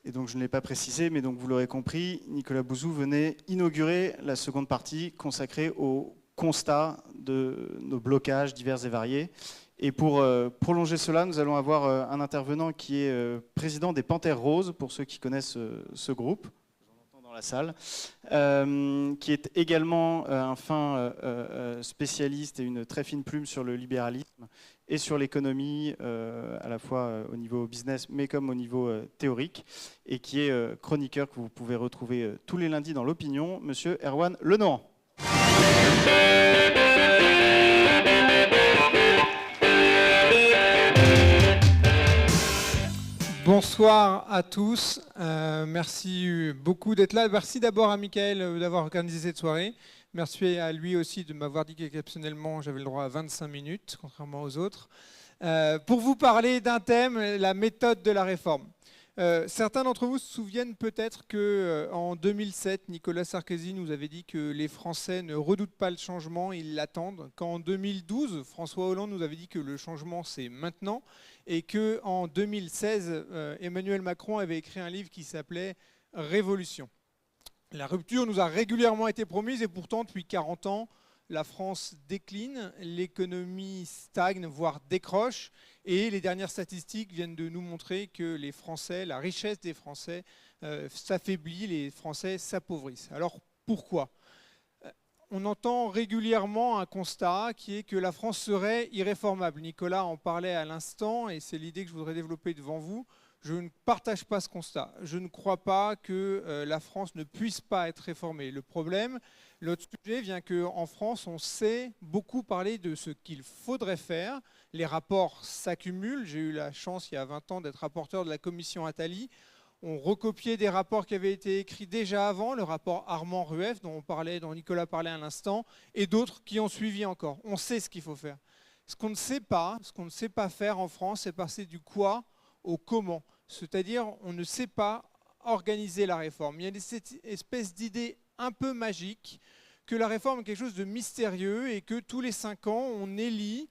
Et donc je ne l'ai pas précisé, mais donc vous l'aurez compris, Nicolas Bouzou venait inaugurer la seconde partie consacrée au constat de nos blocages divers et variés. Et pour prolonger cela, nous allons avoir un intervenant qui est président des Panthères Roses, pour ceux qui connaissent ce groupe, j'en entends dans la salle, qui est également un fin spécialiste et une très fine plume sur le libéralisme et sur l'économie, à la fois au niveau business, mais comme au niveau théorique, et qui est chroniqueur que vous pouvez retrouver tous les lundis dans l'Opinion, monsieur Erwan Lenohan. Bonsoir à tous, merci beaucoup d'être là. Merci d'abord à Michael d'avoir organisé cette soirée. Merci à lui aussi de m'avoir dit qu'exceptionnellement j'avais le droit à 25 minutes, contrairement aux autres, pour vous parler d'un thème, la méthode de la réforme. Certains d'entre vous se souviennent peut-être qu'en 2007, Nicolas Sarkozy nous avait dit que les Français ne redoutent pas le changement, ils l'attendent. Qu'en 2012, François Hollande nous avait dit que le changement c'est maintenant. Et qu'en 2016, Emmanuel Macron avait écrit un livre qui s'appelait « Révolution ». La rupture nous a régulièrement été promise et pourtant, depuis 40 ans, la France décline, l'économie stagne, voire décroche. Et les dernières statistiques viennent de nous montrer que les Français, la richesse des Français s'affaiblit, les Français s'appauvrissent. Alors pourquoi ? On entend régulièrement un constat qui est que la France serait irréformable. Nicolas en parlait à l'instant et c'est l'idée que je voudrais développer devant vous. Je ne partage pas ce constat. Je ne crois pas que la France ne puisse pas être réformée. Le problème, l'autre sujet vient qu'en France, on sait beaucoup parler de ce qu'il faudrait faire. Les rapports s'accumulent. J'ai eu la chance, il y a 20 ans, d'être rapporteur de la commission Attali. On recopiait des rapports qui avaient été écrits déjà avant, le rapport Armand-Rueff dont Nicolas parlait à l'instant, et d'autres qui ont suivi encore. On sait ce qu'il faut faire. Ce qu'on ne sait pas faire en France, c'est passer du quoi au comment. C'est-à-dire, on ne sait pas organiser la réforme. Il y a cette espèce d'idée un peu magique que la réforme est quelque chose de mystérieux et que tous les 5 ans, on élit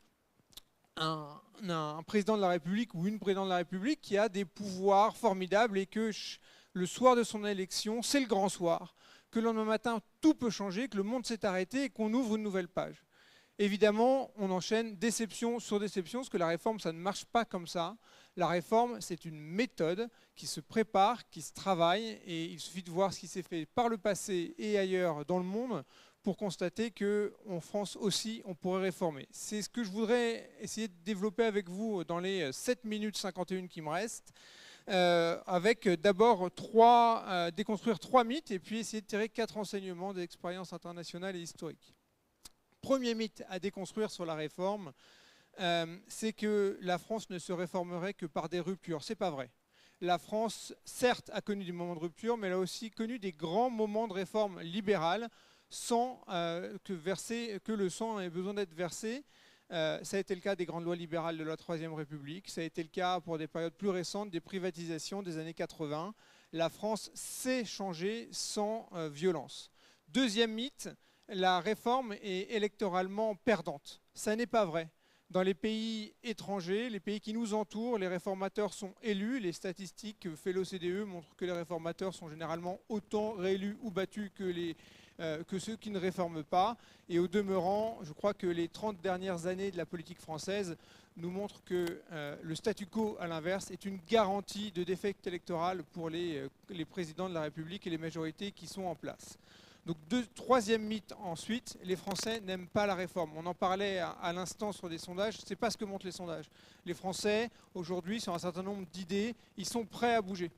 un président de la République ou une présidente de la République qui a des pouvoirs formidables et que le soir de son élection, c'est le grand soir, que le lendemain matin, tout peut changer, que le monde s'est arrêté et qu'on ouvre une nouvelle page. Évidemment, on enchaîne déception sur déception, parce que la réforme, ça ne marche pas comme ça. La réforme, c'est une méthode qui se prépare, qui se travaille, et il suffit de voir ce qui s'est fait par le passé et ailleurs dans le monde pour constater qu'en France aussi, on pourrait réformer. C'est ce que je voudrais essayer de développer avec vous dans les 7 minutes 51 qui me restent, avec d'abord déconstruire 3 mythes et puis essayer de tirer 4 enseignements d'expériences internationales et historiques. Premier mythe à déconstruire sur la réforme, c'est que la France ne se réformerait que par des ruptures. Ce n'est pas vrai. La France, certes, a connu des moments de rupture, mais elle a aussi connu des grands moments de réforme libérale sans que le sang ait besoin d'être versé. Ça a été le cas des grandes lois libérales de la Troisième République. Ça a été le cas pour des périodes plus récentes des privatisations des années 80. La France sait changer sans violence. Deuxième mythe, la réforme est électoralement perdante. Ça n'est pas vrai. Dans les pays étrangers, les pays qui nous entourent, les réformateurs sont élus. Les statistiques que fait l'OCDE montrent que les réformateurs sont généralement autant réélus ou battus que ceux qui ne réforment pas. Et au demeurant, je crois que les 30 dernières années de la politique française nous montrent que le statu quo, à l'inverse, est une garantie de défaite électorale pour les présidents de la République et les majorités qui sont en place. Donc, troisième mythe ensuite, les Français n'aiment pas la réforme. On en parlait à l'instant sur des sondages, ce n'est pas ce que montrent les sondages. Les Français, aujourd'hui, sur un certain nombre d'idées, ils sont prêts à bouger.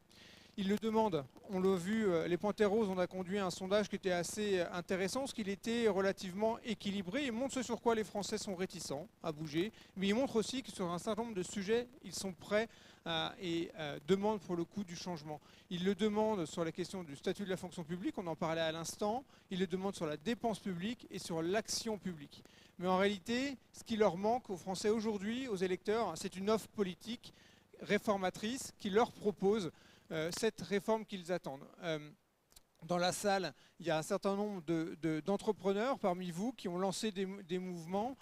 Ils le demandent. On l'a vu, les Panthères Roses, on a conduit un sondage qui était assez intéressant, parce qu'il était relativement équilibré. Il montre ce sur quoi les Français sont réticents à bouger, mais il montre aussi que sur un certain nombre de sujets, ils sont prêts et demandent pour le coup du changement. Ils le demandent sur la question du statut de la fonction publique, on en parlait à l'instant. Ils le demandent sur la dépense publique et sur l'action publique. Mais en réalité, ce qui leur manque aux Français aujourd'hui, aux électeurs, c'est une offre politique réformatrice qui leur propose cette réforme qu'ils attendent. Dans la salle, il y a un certain nombre d'entrepreneurs parmi vous qui ont lancé des mouvements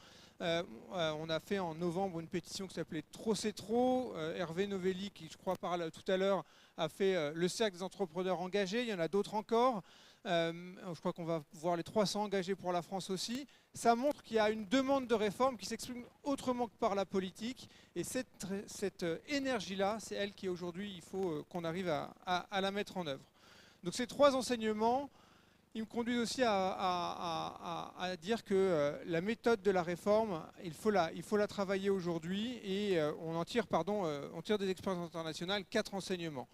On a fait en novembre une pétition qui s'appelait Trop c'est trop. Hervé Novelli, qui je crois parle tout à l'heure, a fait le cercle des entrepreneurs engagés. Il y en a d'autres encore. Je crois qu'on va voir les 300 engagés pour la France aussi. Ça montre qu'il y a une demande de réforme qui s'exprime autrement que par la politique. Et cette énergie-là, c'est elle qui aujourd'hui, il faut qu'on arrive à la mettre en œuvre. Donc ces 3 enseignements, ils me conduisent aussi à dire que la méthode de la réforme, il faut la travailler aujourd'hui. Et on tire des expériences internationales 4 enseignements.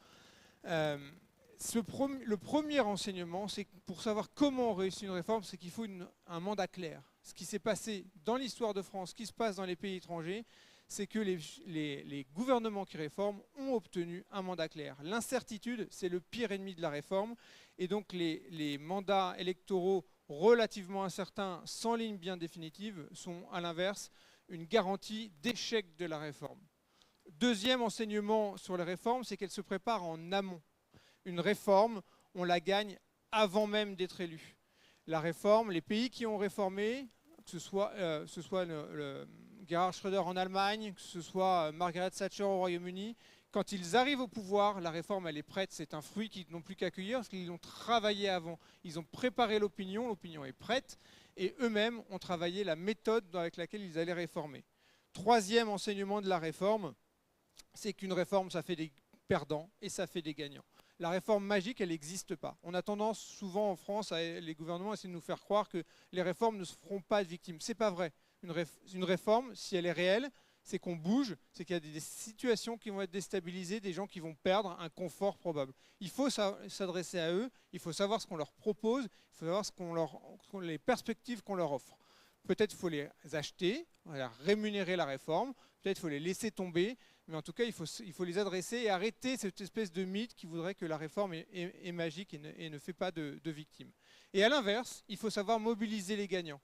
Le premier enseignement, c'est pour savoir comment on réussit une réforme, c'est qu'il faut un mandat clair. Ce qui s'est passé dans l'histoire de France, ce qui se passe dans les pays étrangers, c'est que les gouvernements qui réforment ont obtenu un mandat clair. L'incertitude, c'est le pire ennemi de la réforme. Et donc les mandats électoraux relativement incertains, sans ligne bien définitive, sont à l'inverse une garantie d'échec de la réforme. Deuxième enseignement sur les réformes, c'est qu'elles se préparent en amont. Une réforme, on la gagne avant même d'être élu. La réforme, les pays qui ont réformé, que ce soit Gerhard Schröder en Allemagne, que ce soit Margaret Thatcher au Royaume-Uni, quand ils arrivent au pouvoir, la réforme elle est prête, c'est un fruit qu'ils n'ont plus qu'à cueillir parce qu'ils l'ont travaillé avant. Ils ont préparé l'opinion est prête et eux-mêmes ont travaillé la méthode avec laquelle ils allaient réformer. Troisième enseignement de la réforme, c'est qu'une réforme, ça fait des perdants et ça fait des gagnants. La réforme magique, elle n'existe pas. On a tendance souvent en France, les gouvernements essaient de nous faire croire que les réformes ne se feront pas de victimes. Ce n'est pas vrai. Une réforme, si elle est réelle, c'est qu'on bouge, c'est qu'il y a des situations qui vont être déstabilisées, des gens qui vont perdre un confort probable. Il faut s'adresser à eux, il faut savoir ce qu'on leur propose, il faut savoir les perspectives qu'on leur offre. Peut-être qu'il faut les acheter, rémunérer la réforme, peut-être qu'il faut les laisser tomber, mais en tout cas, il faut les adresser et arrêter cette espèce de mythe qui voudrait que la réforme est magique et ne fait pas de victimes. Et à l'inverse, il faut savoir mobiliser les gagnants.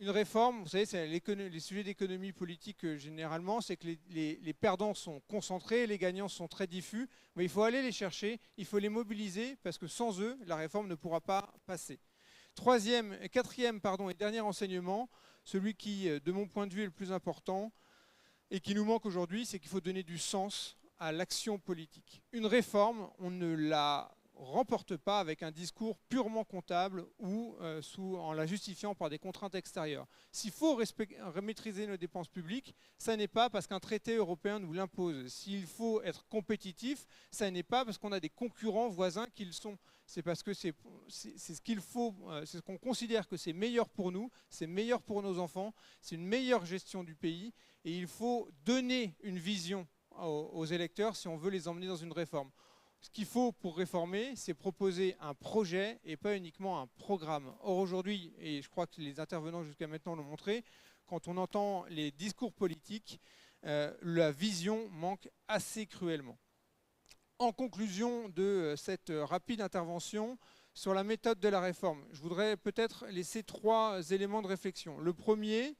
Une réforme, vous savez, c'est les sujets d'économie politique généralement, c'est que les perdants sont concentrés, les gagnants sont très diffus, mais il faut aller les chercher, il faut les mobiliser, parce que sans eux, la réforme ne pourra pas passer. Quatrième et dernier enseignement, celui qui, de mon point de vue, est le plus important, et qui nous manque aujourd'hui, c'est qu'il faut donner du sens à l'action politique. Une réforme, on ne la remporte pas avec un discours purement comptable ou en la justifiant par des contraintes extérieures. S'il faut maîtriser nos dépenses publiques, ça n'est pas parce qu'un traité européen nous l'impose. S'il faut être compétitif, ça n'est pas parce qu'on a des concurrents voisins qui le sont. C'est parce que c'est ce qu'il faut, c'est ce qu'on considère que c'est meilleur pour nous, c'est meilleur pour nos enfants, c'est une meilleure gestion du pays et il faut donner une vision aux électeurs si on veut les emmener dans une réforme. Ce qu'il faut pour réformer, c'est proposer un projet et pas uniquement un programme. Or aujourd'hui, et je crois que les intervenants jusqu'à maintenant l'ont montré, quand on entend les discours politiques, la vision manque assez cruellement. En conclusion de cette rapide intervention sur la méthode de la réforme, je voudrais peut-être laisser 3 éléments de réflexion. Le premier,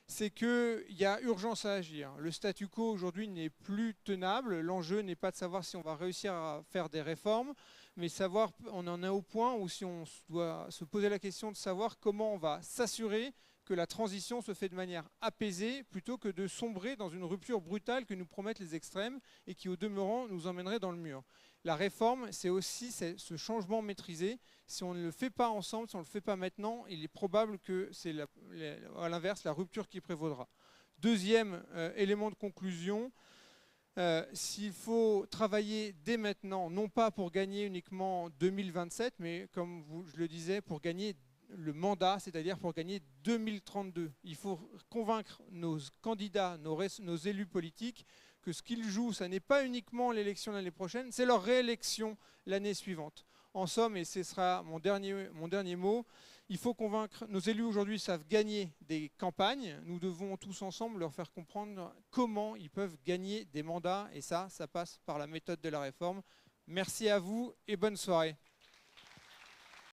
c'est qu'il y a urgence à agir. Le statu quo aujourd'hui n'est plus tenable. L'enjeu n'est pas de savoir si on va réussir à faire des réformes, mais savoir, on en est au point où si on doit se poser la question de savoir comment on va s'assurer que la transition se fait de manière apaisée plutôt que de sombrer dans une rupture brutale que nous promettent les extrêmes et qui au demeurant nous emmènerait dans le mur. La réforme, c'est aussi ce changement maîtrisé. Si on ne le fait pas ensemble, si on ne le fait pas maintenant, il est probable que c'est à l'inverse la rupture qui prévaudra. Deuxième élément de conclusion, s'il faut travailler dès maintenant, non pas pour gagner uniquement 2027, mais comme je le disais, pour gagner le mandat, c'est-à-dire pour gagner 2032. Il faut convaincre nos candidats, nos élus politiques, que ce qu'ils jouent, ça n'est pas uniquement l'élection l'année prochaine, c'est leur réélection l'année suivante. En somme, et ce sera mon dernier mot, il faut convaincre, nos élus aujourd'hui savent gagner des campagnes, nous devons tous ensemble leur faire comprendre comment ils peuvent gagner des mandats, et ça passe par la méthode de la réforme. Merci à vous et bonne soirée.